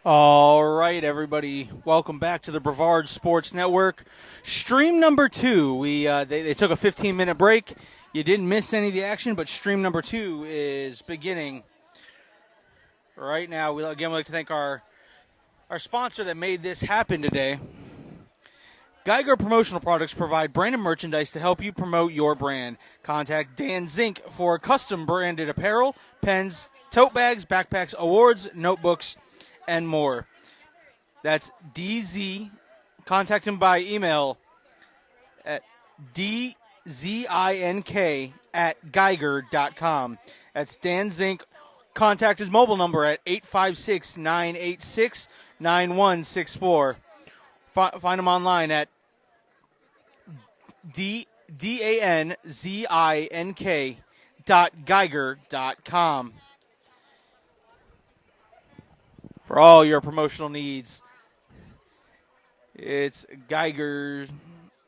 All right, everybody. Welcome back to the Brevard Sports Network. Stream number 2. They took a 15-minute break. You didn't miss any of the action, but stream number 2 is beginning right now. We'd like to thank our sponsor that made this happen today. Geiger Promotional Products provide branded merchandise to help you promote your brand. Contact Dan Zink for custom branded apparel, pens, tote bags, backpacks, awards, notebooks, and more. That's DZ. Contact him by email at dzink@geiger.com. That's Dan Zink. Contact his mobile number at 856-986-9164. Find him online at danzink.geiger.com for all your promotional needs. It's Geiger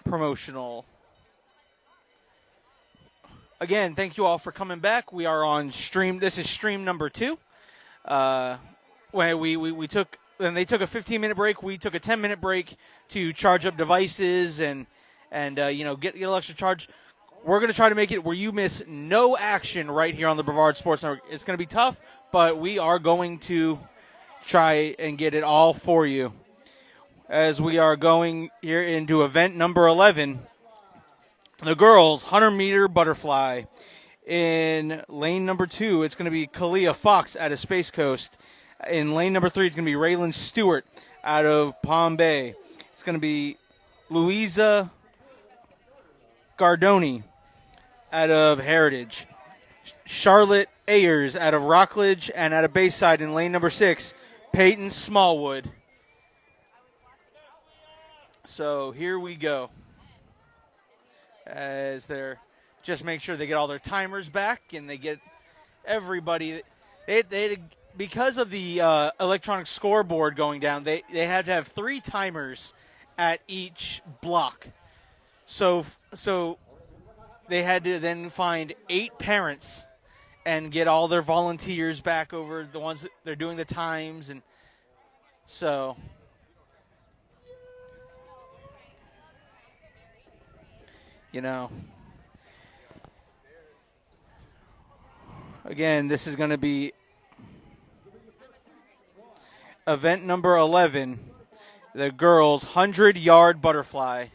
Promotional. Again, thank you all for coming back. We are on stream. This is stream number 2. When we took, and they took a 15-minute break. We took a 10-minute break to charge up devices and get a little extra charge. We're going to try to make it where you miss no action right here on the Brevard Sports Network. It's going to be tough, but we are going to try and get it all for you. As we are going here into event number 11, the girls 100-meter butterfly. In lane number 2, it's going to be Kalia Fox out of Space Coast. In lane number 3, it's going to be Raylan Stewart out of Palm Bay. It's going to be Louisa Gardoni out of Heritage. Charlotte Ayers out of Rockledge, and out of Bayside in lane number 6, Peyton Smallwood. So here we go. As they're just make sure they get all their timers back and they get everybody. They because of the electronic scoreboard going down, they had to have 3 timers at each block. So they had to then find 8 parents and get all their volunteers back over, the ones that they're doing the times. And so again, this is going to be event number 11, the girls 100-yard butterfly.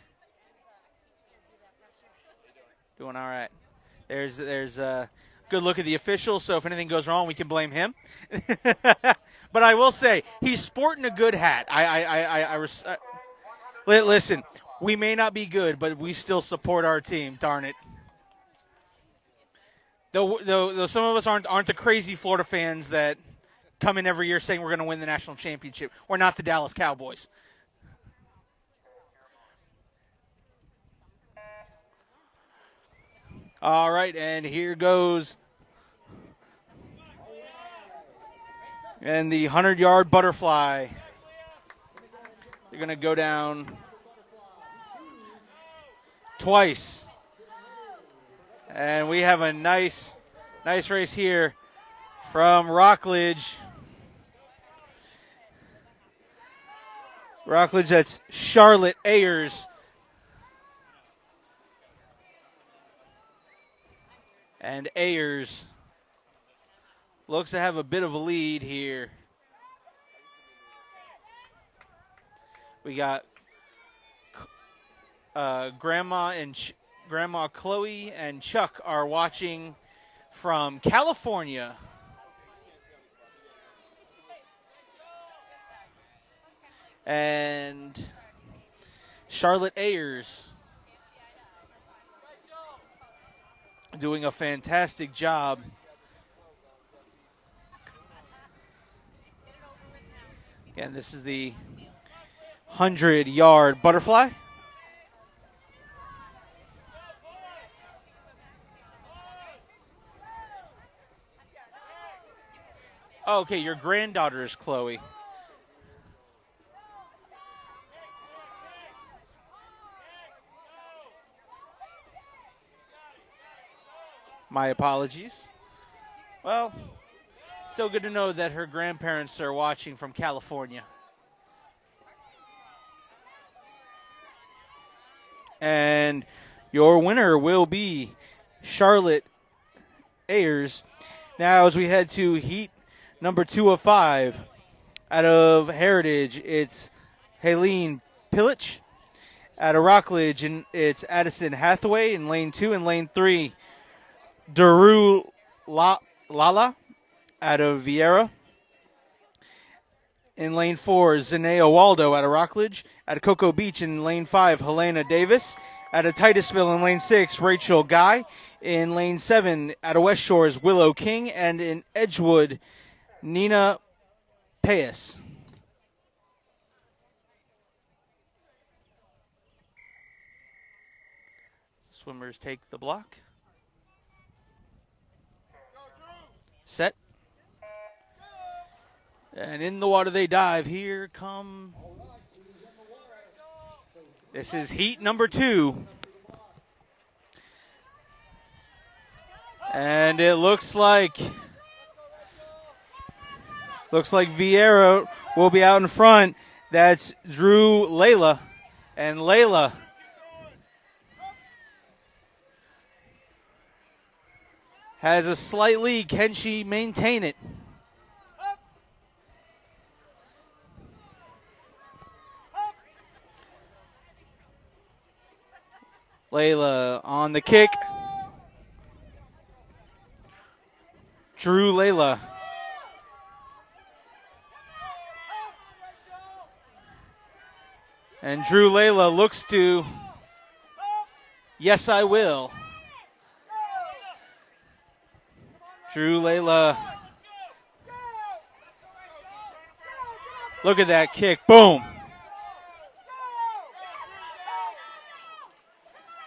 Doing all right. There's a good look at the official, so if anything goes wrong, we can blame him. But I will say, he's sporting a good hat. Listen, we may not be good, but we still support our team, darn it. Though some of us aren't the crazy Florida fans that come in every year saying we're going to win the national championship. We're not the Dallas Cowboys. All right, and here goes. And the 100-yard butterfly. They're going to go down twice. And we have a nice race here from Rockledge. Rockledge, that's Charlotte Ayers. And Ayers looks to have a bit of a lead here. We got Grandma Chloe and Chuck are watching from California. And Charlotte Ayers doing a fantastic job. Again, this is the 100-yard butterfly. Oh, okay, your granddaughter is Chloe. My apologies. Well, Still good to know that her grandparents are watching from California. And your winner will be Charlotte Ayers. Now, as we head to heat number 2 of 5, out of Heritage, it's Helene Pillich. Out of Rockledge, and it's Addison Hathaway in lane 2. In lane 3, Daru Lala out of Vieira. In lane 4, Zenea Waldo out of Rockledge. Out of Cocoa Beach in lane 5, Helena Davis. Out of Titusville in lane 6, Rachel Guy. In lane 7, out of West Shores, Willow King. And in Edgewood, Nina Payas. Swimmers take the block. Set. And in the water they dive. Here come. This is heat number 2. And it looks like Vieira will be out in front. That's Drew Layla. And Layla has a slight lead. Can she maintain it? Layla on the kick. Drew Layla. And Drew Layla looks to, yes, I will. Drew Layla. Look at that kick. Boom.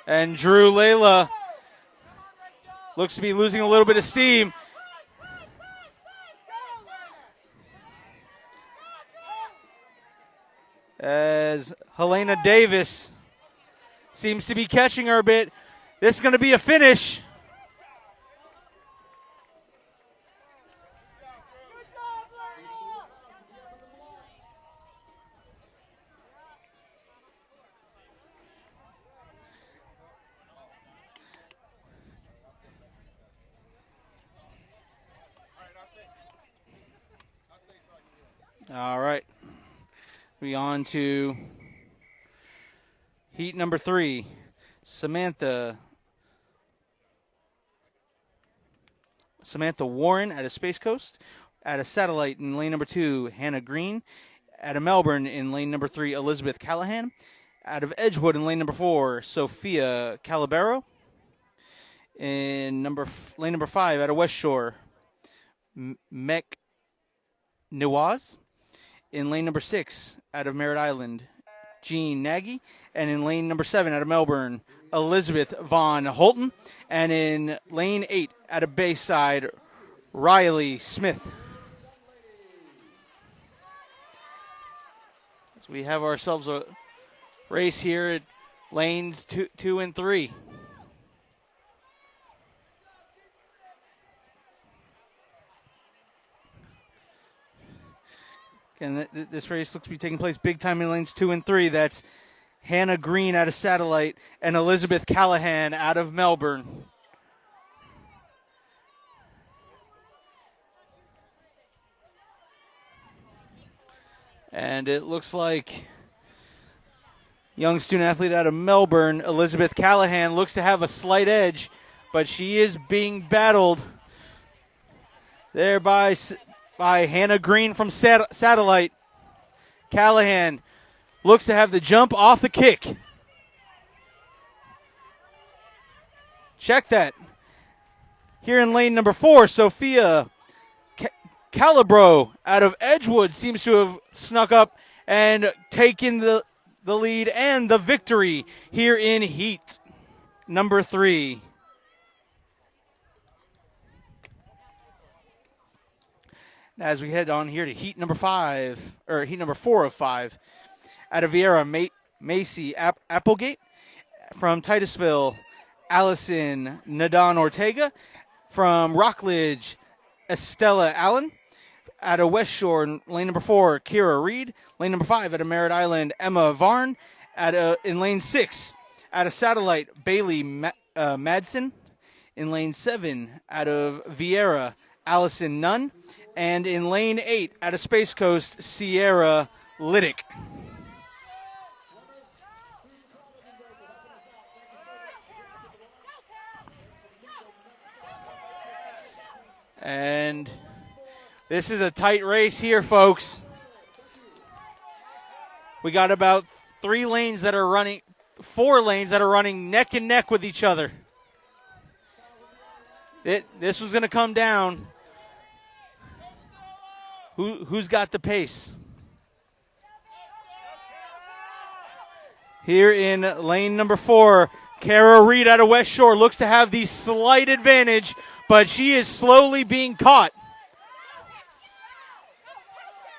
And Drew Layla looks to be losing a little bit of steam. As Helena Davis seems to be catching her a bit. This is going to be a finish. All right. We on to heat number 3. Samantha Warren out of Space Coast. Out of Satellite in lane number 2, Hannah Green. Out of Melbourne in lane number 3, Elizabeth Callahan. Out of Edgewood in lane number 4, Sophia Calabero. In lane number 5, out of West Shore, Mek Nawaz. In lane number 6, out of Merritt Island, Jean Nagy. And in lane number 7, out of Melbourne, Elizabeth Von Holton. And in lane 8, out of Bayside, Riley Smith. So we have ourselves a race here at lanes 2 and 3. And this race looks to be taking place big time in lanes 2 and 3. That's Hannah Green out of Satellite and Elizabeth Callahan out of Melbourne. And it looks like young student athlete out of Melbourne, Elizabeth Callahan, looks to have a slight edge, but she is being battled there by Hannah Green from Satellite. Callahan looks to have the jump off the kick. Check that. Here in lane number 4, Sophia Calabro out of Edgewood seems to have snuck up and taken the lead and the victory here in heat number 3. As we head on here to heat number 4 of 5, out of Vieira, Macy Applegate. From Titusville, Allison Nadon Ortega. From Rockledge, Estella Allen. Out of West Shore, in lane number 4, Kira Reed. Lane number 5, out of Merritt Island, Emma Varn. In lane 6, out of Satellite, Bailey Madsen. In lane 7, out of Vieira, Allison Nunn. And in lane 8, out of Space Coast, Sierra Liddick. And this is a tight race here, folks. We got about 4 lanes that are running neck and neck with each other. This was going to come down. Who's got the pace? Here in lane number 4, Kara Reed out of West Shore looks to have the slight advantage, but she is slowly being caught.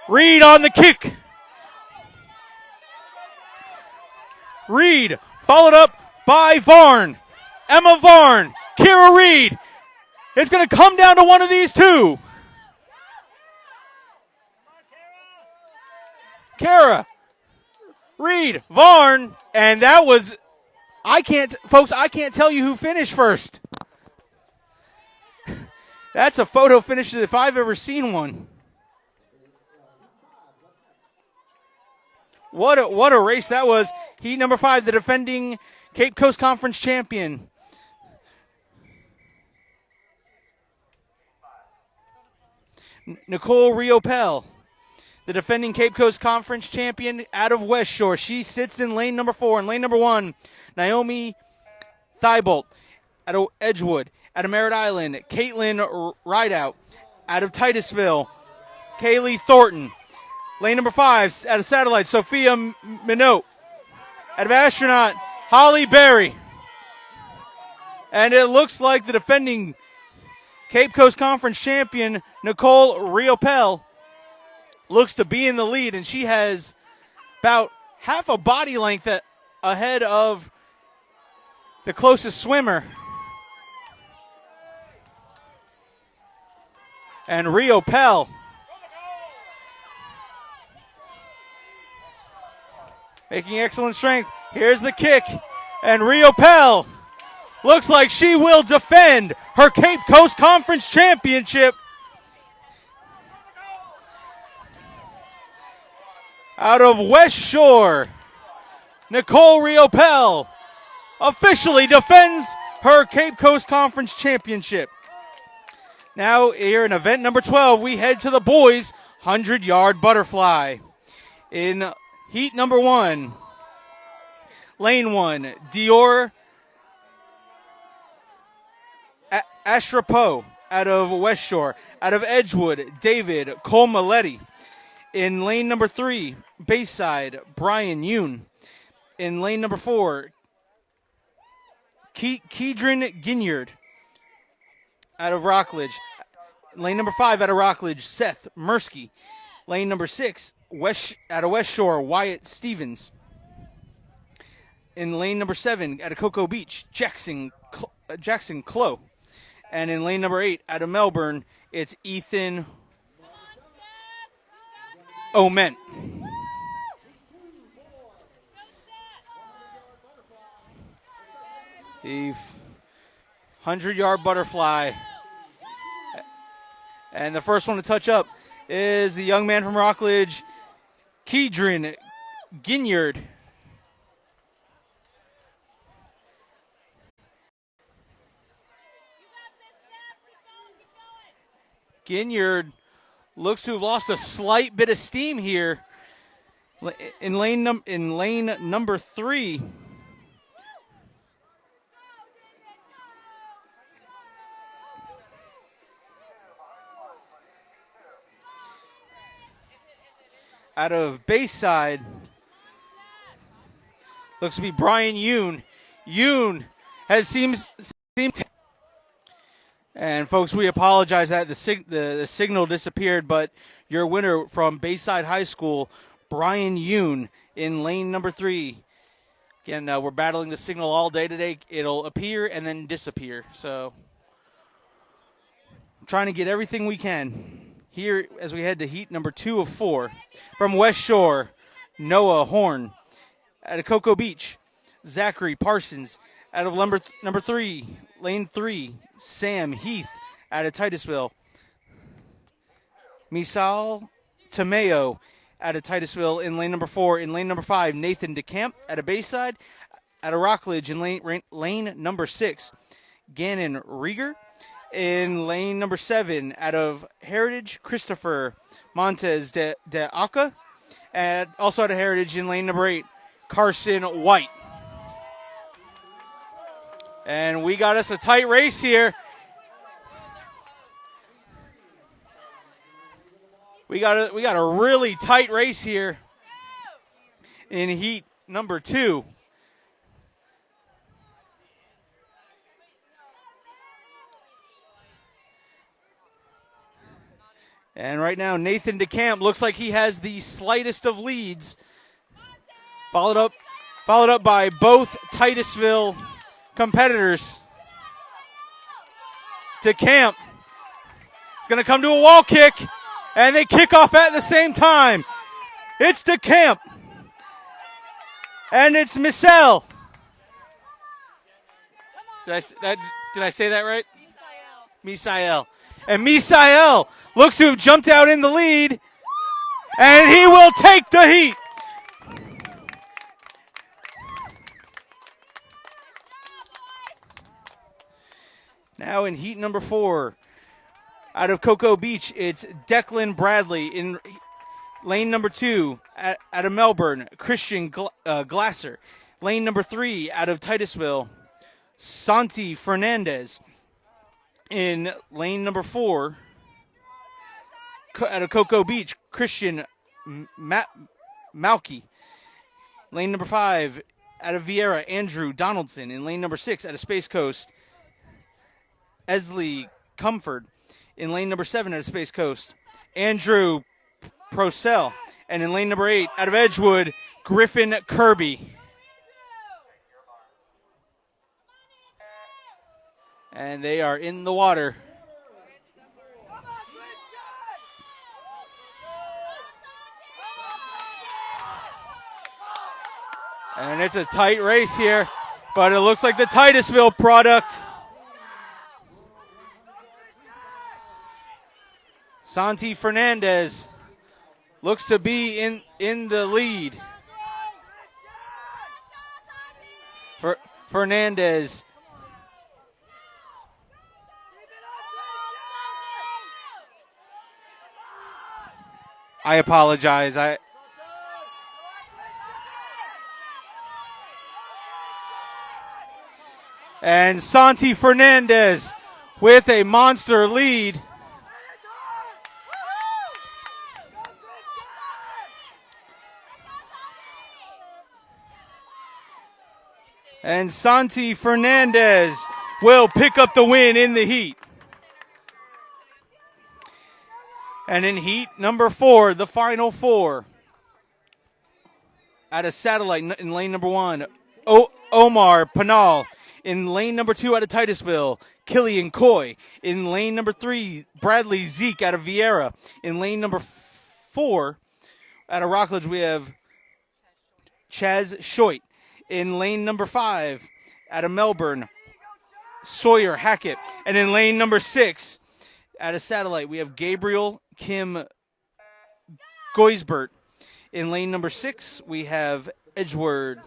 Reed on the kick. Reed followed up by Varn. Emma Varn. Kira Reed. It's going to come down to one of these two. Kara Reed. Varn. And that was, I can't tell you who finished first. That's a photo finish if I've ever seen one. What a race that was. Heat number 5, the defending Cape Coast Conference champion. Nicole Riopel, the defending Cape Coast Conference champion out of West Shore. She sits in lane number 4. In lane number 1, Naomi Thibault out of Edgewood. Out of Merritt Island, Caitlin Rideout. Out of Titusville, Kaylee Thornton. Lane number 5, out of Satellite, Sophia Minot. Out of Astronaut, Holly Berry. And it looks like the defending Cape Coast Conference champion, Nicole Riopel, looks to be in the lead, and she has about half a body length ahead of the closest swimmer. And Riopel making excellent strength. Here's the kick. And Riopel looks like she will defend her Cape Coast Conference championship. Out of West Shore, Nicole Riopel officially defends her Cape Coast Conference championship. Now here in event number 12, we head to the boys' 100-yard butterfly. In heat number 1, lane 1, Dior Astrapo out of West Shore. Out of Edgewood, David Colmaletti. In lane number 3, Bayside, Brian Yoon. In lane number 4, Kedron Ginyard out of Rockledge. Lane number 5 out of Rockledge, Seth Mursky. Lane number 6, out of West Shore, Wyatt Stevens. In lane number 7, out of Cocoa Beach, Jackson Clough. And in lane number 8, out of Melbourne, it's Ethan Oment. The 100-yard butterfly. And the first one to touch up is the young man from Rockledge, Kedron Ginyard. Ginyard looks to have lost a slight bit of steam here in lane number 3. Out of Bayside, looks to be Brian Yoon. Yoon has seemed. And folks, we apologize that the signal disappeared, but your winner from Bayside High School, Brian Yoon, in lane number 3. Again, we're battling the signal all day today. It'll appear and then disappear. So trying to get everything we can here as we head to heat number 2 of 4. From West Shore, Noah Horn. Out of Cocoa Beach, Zachary Parsons. Out of number 3, lane 3, Sam Heath. Out of Titusville, Misal Tomeo. Out of Titusville in lane number 4. In lane number 5, Nathan DeCamp. Out of Bayside. Out of Rockledge in lane number 6, Gannon Rieger. In lane number 7, out of Heritage, Christopher Montez de Aca. And also out of Heritage in lane number 8, Carson White. And we got us a tight race here. We got a really tight race here in heat number 2. And right now, Nathan DeCamp looks like he has the slightest of leads. Followed up by both Titusville competitors. DeCamp is going to come to a wall kick, and they kick off at the same time. It's DeCamp, and it's Michelle. Did I say that right? Misael. And Misael looks to have jumped out in the lead, and he will take the heat. Now in heat number 4, out of Cocoa Beach, it's Declan Bradley. In lane number 2, out of Melbourne, Christian Glasser. Lane number 3, out of Titusville, Santi Fernandez. In lane number 4, out of Cocoa Beach, Christian Malky. Lane number 5, out of Vieira, Andrew Donaldson. In lane number 6, out of Space Coast, Esley Comfort. In lane number 7, out of Space Coast, Andrew Procell. And in lane number 8, out of Edgewood, Griffin Kirby. And they are in the water. And it's a tight race here, but it looks like the Titusville product. Santi Fernandez looks to be in the lead. Fernandez. I apologize. And Santi Fernandez with a monster lead. And Santi Fernandez will pick up the win in the heat. And in heat number 4, the final 4. Out of Satellite in lane number 1, Omar Panal. In lane number 2, out of Titusville, Killian Coy. In lane number 3, Bradley Zeke out of Vieira. In lane number 4, out of Rockledge, we have Chaz Schoit. In lane number 5, out of Melbourne, Sawyer Hackett. And in lane number 6, out of Satellite, we have Gabriel Kim Goisbert. In lane number 6, we have Edgewood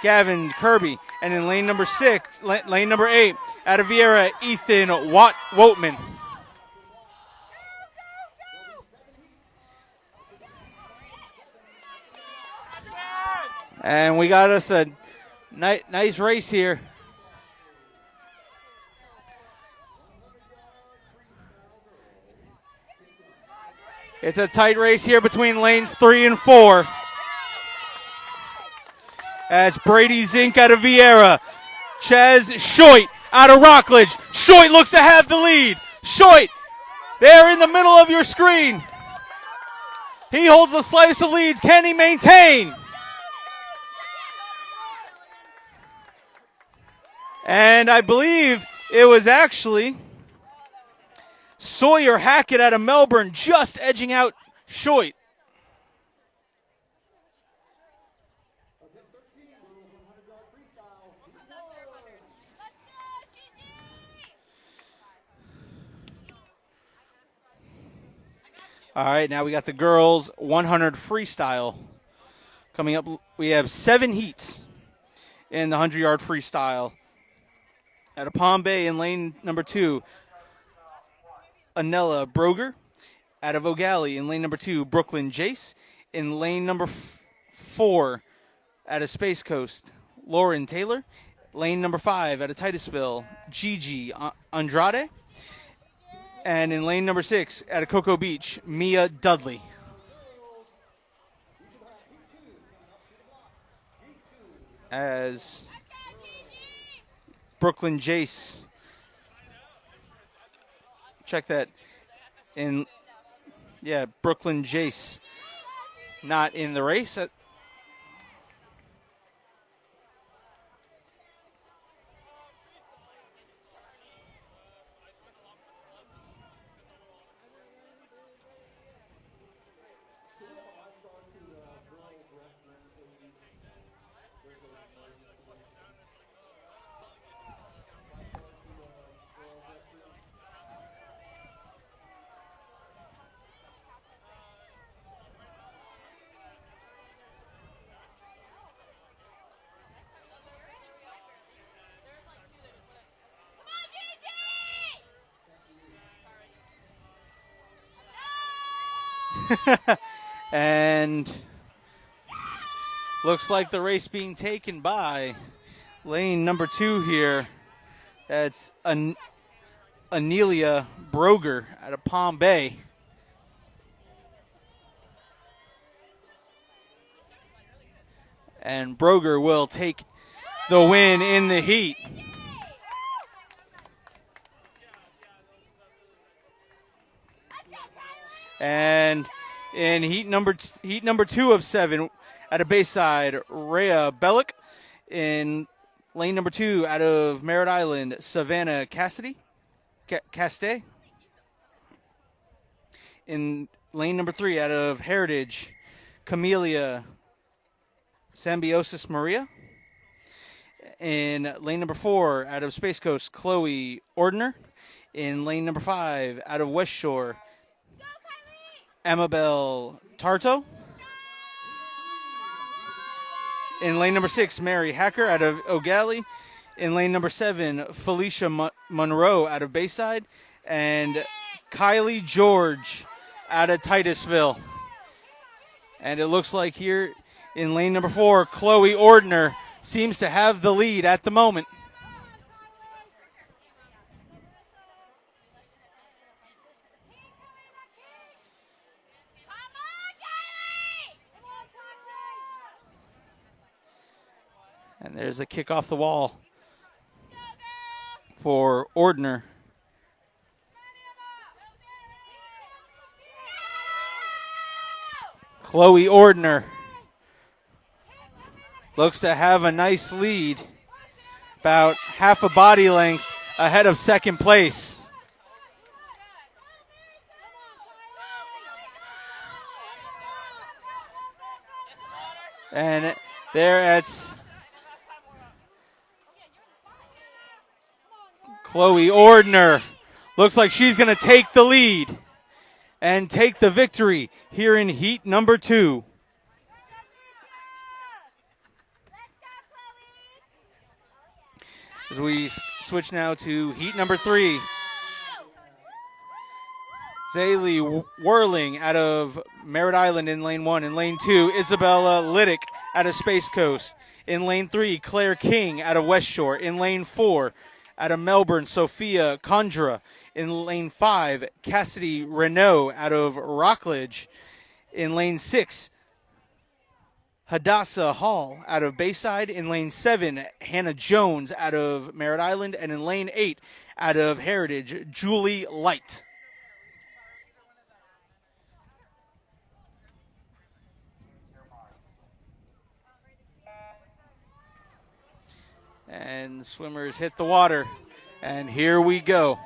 Gavin Kirby. And in lane number 8, out of Vieira, Ethan Wotman. And we got us a nice race here. It's a tight race here between lanes 3 and 4. As Brady Zink out of Vieira, Chaz Schoit out of Rockledge. Schoit looks to have the lead. Schoit, there in the middle of your screen. He holds the slightest of leads. Can he maintain? And I believe it was actually Sawyer Hackett out of Melbourne just edging out Schoit. All right, now we got the girls 100 freestyle coming up. We have 7 heats in the 100-yard freestyle. Out of Palm Bay in lane number 2, Anella Broger. Out of O'Galley in lane number 2, Brooklyn Jace. In lane number 4, out of Space Coast, Lauren Taylor. Lane number 5, out of Titusville, Gigi Andrade. And in lane number 6, out of Cocoa Beach, Mia Dudley. As Brooklyn Jace, check that. Brooklyn Jace not in the race. And looks like the race being taken by lane number 2 here. That's Anelia Broger out of Palm Bay. And Broger will take the win in the heat. And in heat number 2 of 7, out of Bayside, Rhea Bellick. In lane number 2, out of Merritt Island, Savannah Caste. In lane number 3, out of Heritage, Camellia Sambiosis Maria. In lane number 4, out of Space Coast, Chloe Ordner. In lane number 5, out of West Shore, Amabel Tarto. In lane number 6, Mary Hacker out of O'Galley. In lane number 7, Felicia Monroe out of Bayside. And Kylie George out of Titusville. And it looks like here in lane number 4, Chloe Ordner seems to have the lead at the moment. And there's the kick off the wall for Ordner. Chloe Ordner looks to have a nice lead, about half a body length ahead of second place. And there it's Chloe Ordner. Looks like she's going to take the lead and take the victory here in heat number 2. As we switch now to heat number 3. Zaylee Whirling out of Merritt Island in lane 1. In lane 2, Isabella Liddick out of Space Coast. In lane 3, Claire King out of West Shore. In lane 4, out of Melbourne, Sophia Condra. In lane 5, Cassidy Renault out of Rockledge. In lane 6, Hadassah Hall out of Bayside. In lane 7, Hannah Jones out of Merritt Island. And in lane 8, out of Heritage, Julie Light. And swimmers hit the water. And here we go.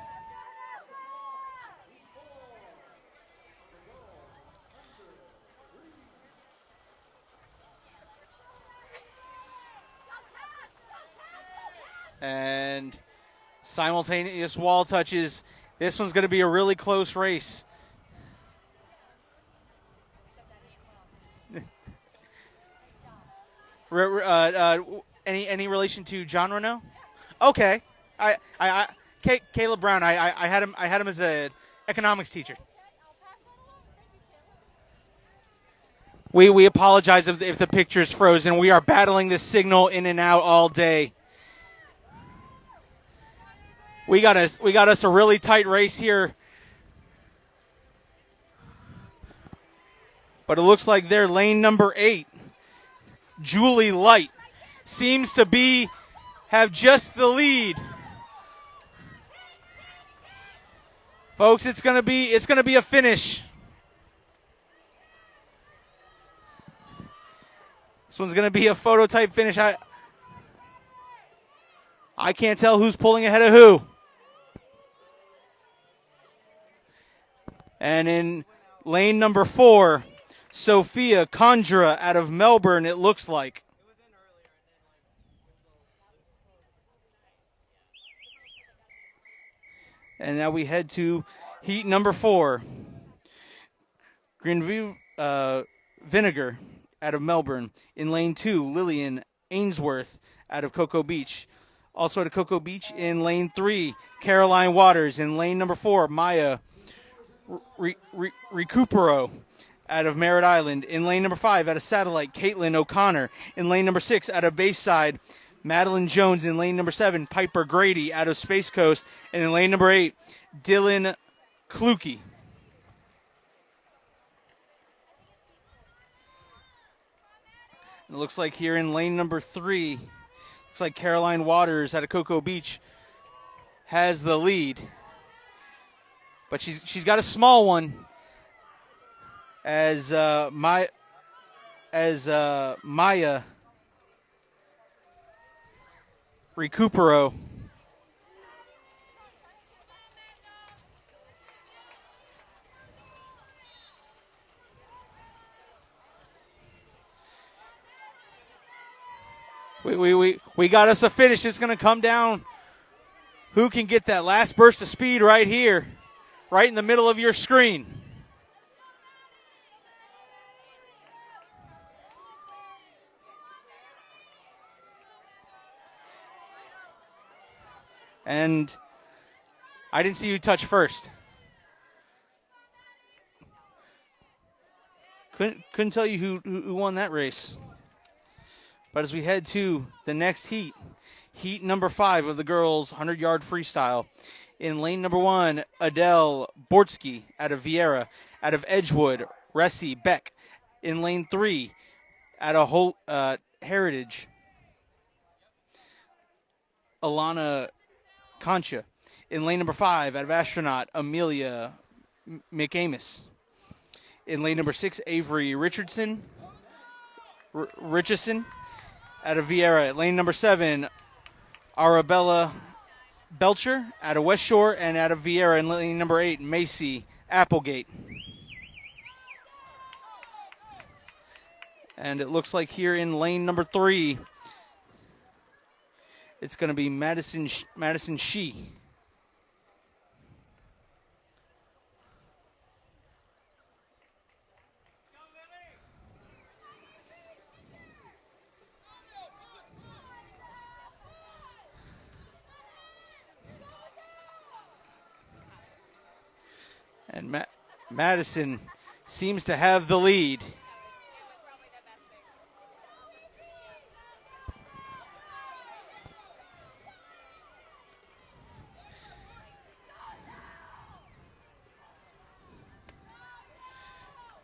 And simultaneous wall touches. This one's going to be a really close race. Any relation to John Renault? Okay, Caleb Brown. I had him as an economics teacher. We apologize if the picture's frozen. We are battling this signal in and out all day. We got us a really tight race here. But it looks like they're lane number 8. Julie Light seems to have just the lead. Folks, it's gonna be a finish. This one's gonna be a photo type finish. I can't tell who's pulling ahead of who. And in lane number 4, Sophia Conjura out of Melbourne, it looks like. And now we head to heat number 4. Greenview Vinegar out of Melbourne. In lane 2, Lillian Ainsworth out of Cocoa Beach. Also at Cocoa Beach in lane 3, Caroline Waters. In lane number 4, Maya Recupero out of Merritt Island. In lane number 5, out of Satellite, Caitlin O'Connor. In lane number 6, out of Bayside, Madeline Jones. In lane number 7, Piper Grady out of Space Coast. And in lane number 8, Dylan Kluke. It looks like here in lane number 3, looks like Caroline Waters out of Cocoa Beach has the lead. But she's got a small one as Maya Recupero. We got us a finish. It's going to come down. Who can get that last burst of speed right here, right in the middle of your screen? And I didn't see you touch first. Couldn't tell you who won that race. But as we head to the next heat, heat number 5 of the girls' 100-yard freestyle. In lane number 1, Adele Bortsky out of Vieira. Out of Edgewood, Ressie Beck. In lane 3, out of Heritage, Alana Concha. In lane number 5, out of Astronaut, Amelia McAmis. In lane number 6, Avery Richardson. Out of Vieira. Lane number 7, Arabella Belcher out of West Shore, and out of Vieira in lane number 8, Macy Applegate. And it looks like here in lane number 3, it's going to be Madison Shee. And Madison seems to have the lead.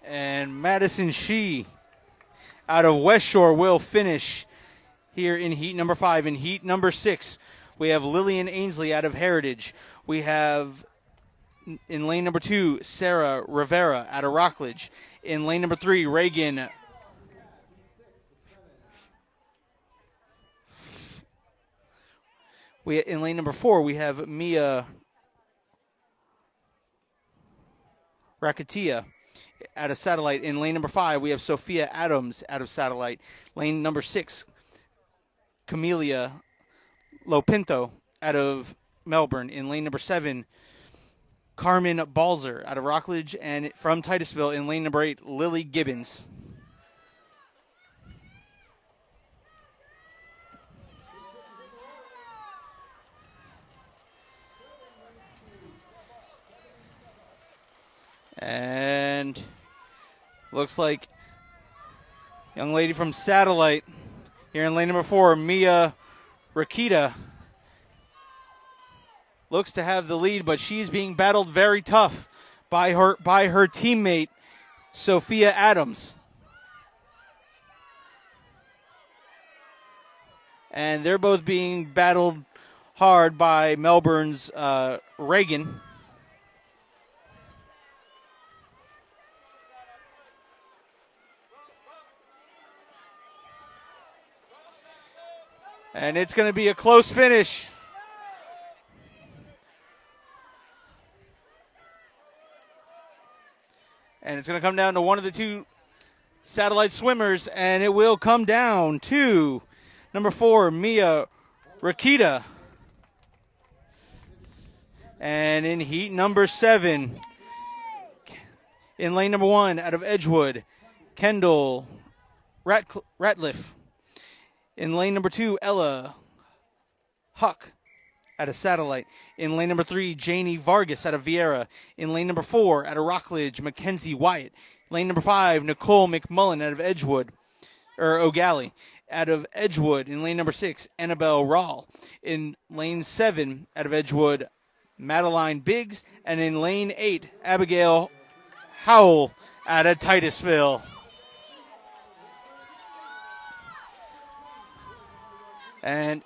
And Madison Shee out of West Shore will finish here in heat number 5. In heat number 6, we have Lillian Ainsley out of Heritage. We have in lane number 2, Sarah Rivera out of Rockledge. In lane number 3, Reagan in lane number 4, we have Mia Rakatia out of Satellite. In lane number 5, we have Sophia Adams out of Satellite. Lane number 6, Camelia Lopinto out of Melbourne. In lane number 7, Carmen Balzer out of Rockledge. And from Titusville in lane number 8, Lily Gibbons. And looks like young lady from Satellite here in lane number 4, Mia Rakita, looks to have the lead, but she's being battled very tough by her teammate, Sophia Adams. And they're both being battled hard by Melbourne's Reagan. And it's going to be a close finish. And it's going to come down to one of the two Satellite swimmers, and it will come down to number 4, Mia Rakita. And in heat number 7, in lane number 1, out of Edgewood, Kendall Ratliff. In lane number 2, Ella Huck out of Satellite. In lane number 3, Janie Vargas out of Vieira. In lane number 4, out of Rockledge, Mackenzie Wyatt. Lane number 5, Nicole McMullen out of O'Galley. Out of Edgewood, in lane number 6, Annabelle Rawl. In lane 7, out of Edgewood, Madeline Biggs. And in lane 8, Abigail Howell out of Titusville. And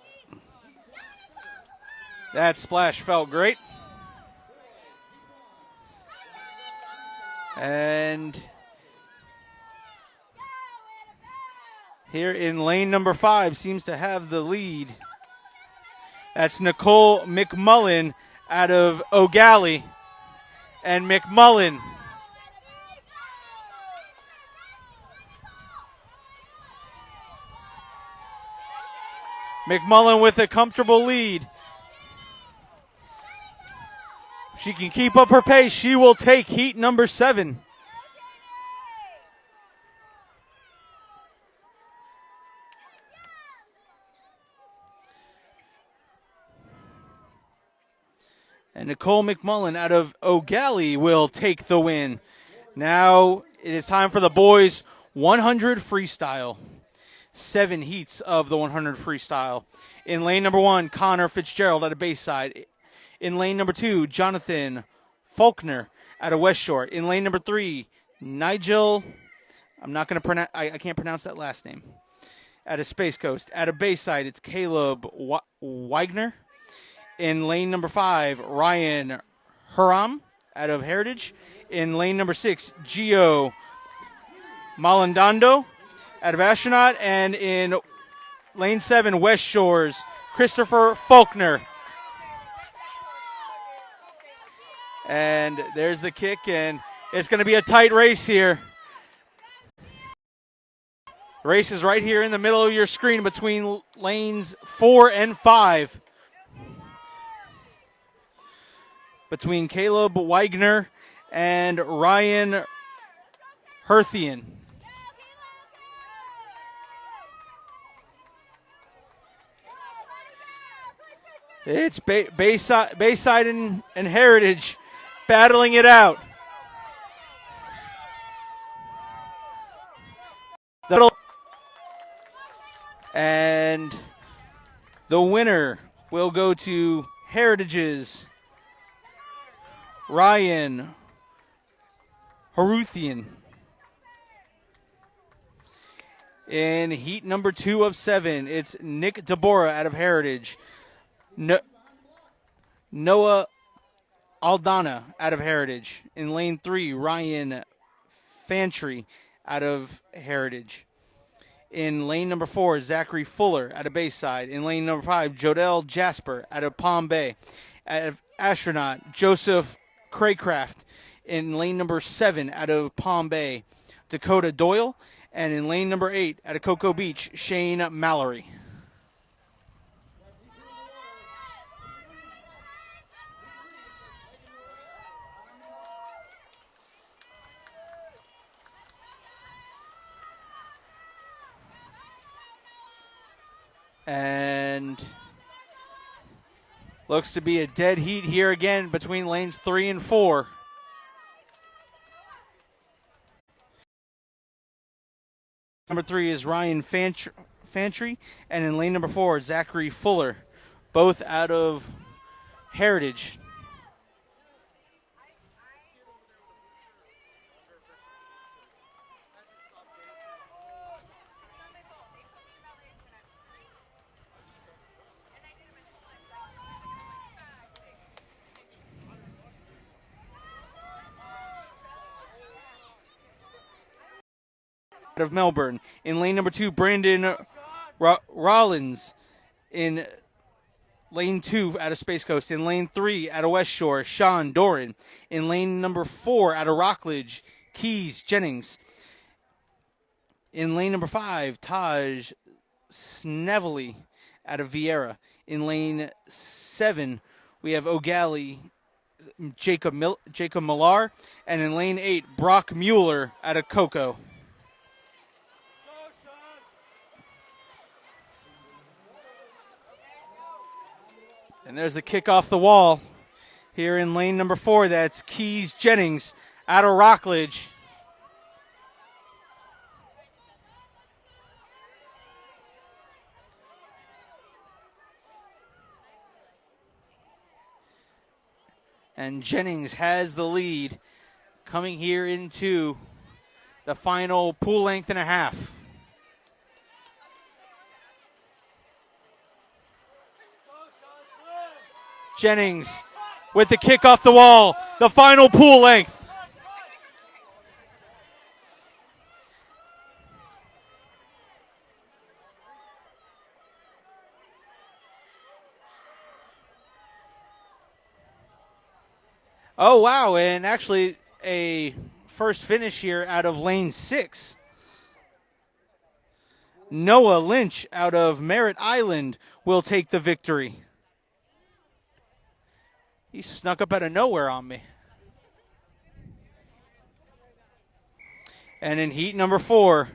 that splash felt great. And here in lane number 5 seems to have the lead. That's Nicole McMullen out of O'Galley. And McMullen with a comfortable lead. If she can keep up her pace, she will take heat number 7. And Nicole McMullen out of O'Galley will take the win. Now it is time for the boys 100 freestyle. 7 heats of the 100 freestyle. In lane number 1, Connor Fitzgerald out of Bayside. In lane number 2, Jonathan Faulkner out of West Shore. In lane number 3, Nigel, I'm not going to pronounce, I can't pronounce that last name, out of Space Coast. Out of Bayside, it's Caleb Weigner. In lane number 5, Ryan Huram out of Heritage. In lane number 6, Gio Malandando out of Astronaut. And in lane 7, West Shores, Christopher Faulkner. And there's the kick, and it's going to be a tight race here. The race is right here in the middle of your screen between lanes 4 and 5. Between Caleb Weigner and Ryan Herthian. It's Bayside and Heritage battling it out. And the winner will go to Heritage's Ryan Haruthian. In heat number 2 of 7, it's Nick Deborah out of Heritage. Noah Aldana out of Heritage. In lane 3, Ryan Fantry out of Heritage. In lane number 4, Zachary Fuller out of Bayside. In lane number 5, Jodell Jasper out of Palm Bay. Out of Astronaut, Joseph Craycraft. In lane number 7, out of Palm Bay, Dakota Doyle. And in lane number 8, out of Cocoa Beach, Shane Mallory. And looks to be a dead heat here again between lanes 3 and 4. Number 3 is Ryan Fantry, and in lane number 4, Zachary Fuller, both out of Heritage. Of Melbourne. In lane number 2, Brandon Rollins. In lane 2, out of Space Coast. In lane 3, out of West Shore, Sean Doran. In lane number 4, out of Rockledge, Keys Jennings. In lane number 5, Taj Snevely out of Vieira. In lane 7, we have O'Galley, Jacob Millar. And in lane 8, Brock Mueller out of Coco. And there's a kick off the wall here in lane number 4. That's Keys Jennings out of Rockledge. And Jennings has the lead coming here into the final pool length and a half. Jennings with the kick off the wall, the final pool length. Oh, wow, and actually a first finish here out of lane 6. Noah Lynch out of Merritt Island will take the victory. He snuck up out of nowhere on me. And in heat number 4,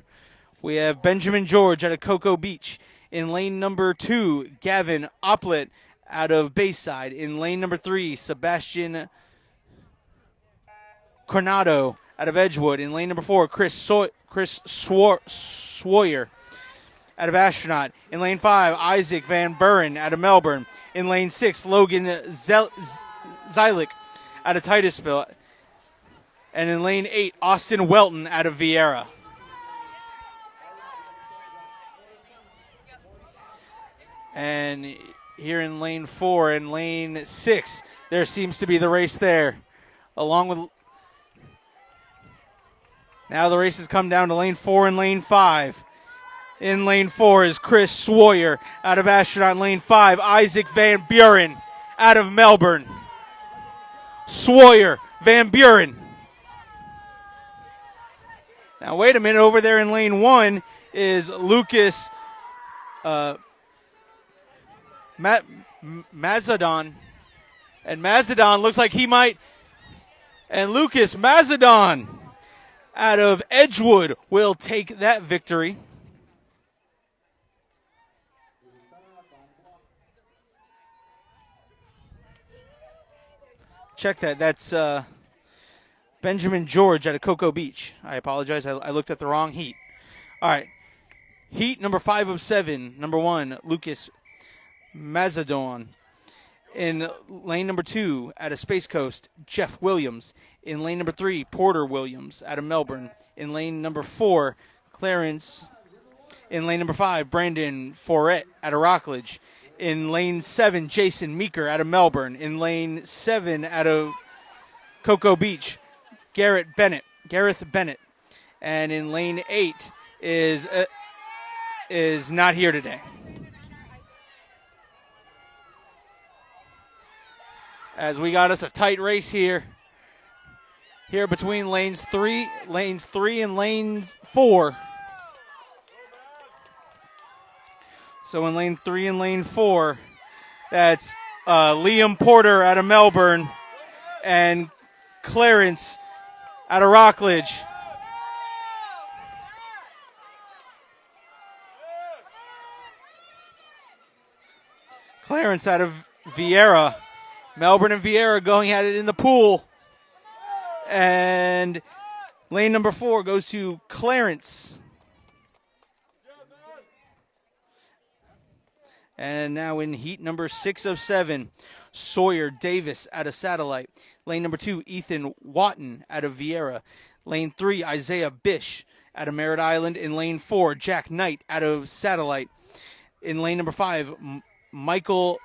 we have Benjamin George out of Cocoa Beach. In lane number 2, Gavin Oplet out of Bayside. In lane number 3, Sebastian Coronado out of Edgewood. In lane number 4, Chris Sawyer out of Astronaut. In lane 5, Isaac Van Buren out of Melbourne. In lane 6, Logan Zylik out of Titusville. And in lane 8, Austin Welton out of Vieira. And here in lane 4 and lane 6, there seems to be the race there. Along with... Now the race has come down to lane 4 and lane 5. In lane 4 is Chris Sawyer out of Astronaut. In lane 5, Isaac Van Buren out of Melbourne. Sawyer, Van Buren. Now wait a minute, over there in lane 1 is Lucas Mazadon. And Mazadon looks like he might... And Lucas Mazadon out of Edgewood will take that victory. Check that. That's Benjamin George out of Cocoa Beach. I apologize. I looked at the wrong heat. All right. Heat number 5 of 7. Number 1, Lucas Mazadon. In lane number 2, out of Space Coast, Jeff Williams. In lane number 3, Porter Williams out of Melbourne. In lane number 4, Clarence. In lane number 5, Brandon Foret out of Rockledge. In lane 7, Jason Meeker out of Melbourne. In lane 7, out of Cocoa Beach, Gareth Bennett. And in lane 8 is not here today. As we got us a tight race here between lanes 3 and lane 4. So in lane 3 and lane 4, that's Liam Porter out of Melbourne and Clarence out of Rockledge. Clarence out of Vieira. Melbourne and Vieira going at it in the pool. And lane number 4 goes to Clarence. And now in heat number 6 of 7, Sawyer Davis out of Satellite. Lane number 2, Ethan Watton out of Vieira. Lane 3, Isaiah Bish out of Merritt Island. In lane 4, Jack Knight out of Satellite. In lane number 5, Michael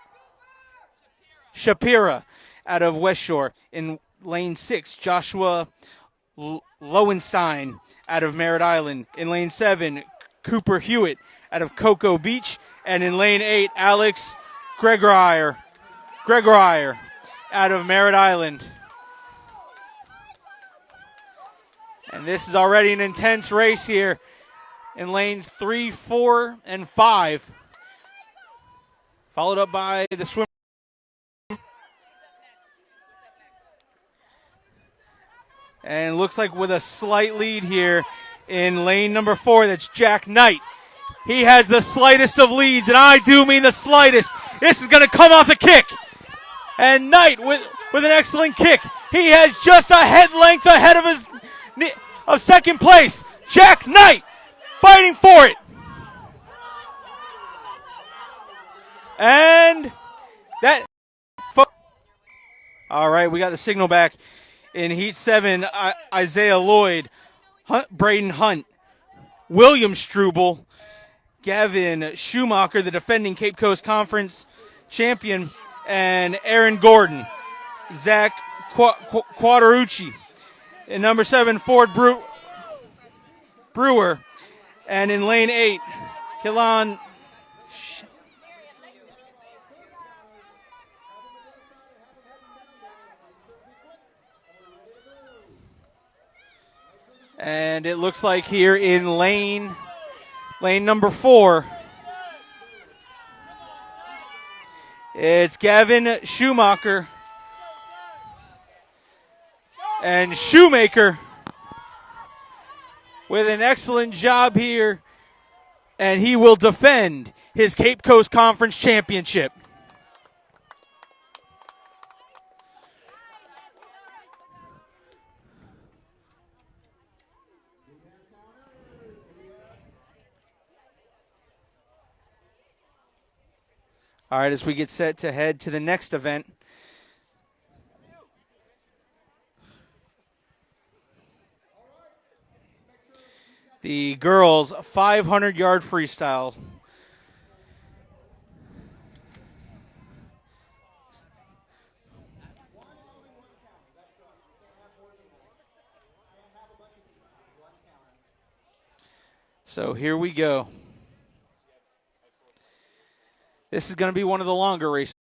Shapira out of West Shore. In lane 6, Joshua Lowenstein out of Merritt Island. In lane 7, Cooper Hewitt out of Cocoa Beach. And in lane 8, Alex Gregoire out of Merritt Island. And this is already an intense race here in lanes 3, 4, and 5. Followed up by the swim. And looks like with a slight lead here in lane number 4, that's Jack Knight. He has the slightest of leads, and I do mean the slightest. This is going to come off the kick. And Knight with an excellent kick. He has just a head length ahead of second place. Jack Knight fighting for it. And that. All right, we got the signal back. In heat 7, Isaiah Lloyd, Braden Hunt, William Struble, Gavin Schumacher, the defending Cape Coast Conference champion, and Aaron Gordon, Zach Quaderucci. In number 7, Ford Brewer. And in lane 8, Killan. And it looks like here in lane number 4, it's Gavin Schumacher and Shoemaker with an excellent job here, and he will defend his Cape Coast Conference championship. All right, as we get set to head to the next event. The girls' 500-yard freestyle. So here we go. This is going to be one of the longer races.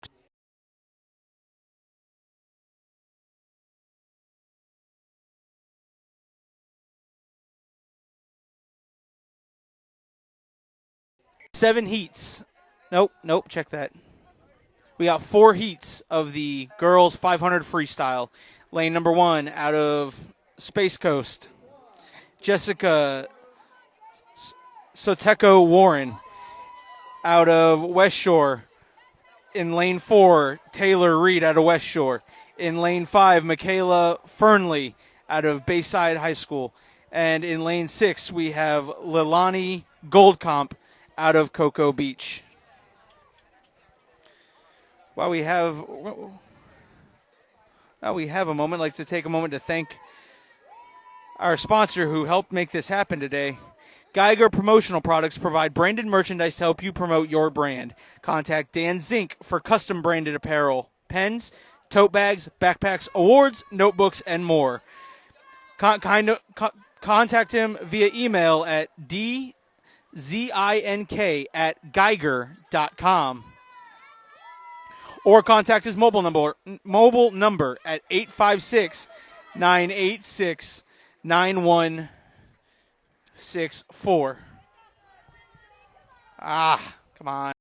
Seven heats. Nope, check that. We got 4 heats of the girls 500 freestyle. Lane number 1 out of Space Coast, Jessica Soteko Warren. Out of West Shore. In lane 4, Taylor Reed out of West Shore. In lane 5, Michaela Fernley out of Bayside High School. And in lane 6, we have Lilani Goldcomp out of Cocoa Beach. While we have a moment, I'd like to take a moment to thank our sponsor who helped make this happen today. Geiger Promotional Products provide branded merchandise to help you promote your brand. Contact Dan Zink for custom branded apparel, pens, tote bags, backpacks, awards, notebooks, and more. Contact him via email at dzink@geiger.com. Or contact his mobile number at 856-986-9164. Come on.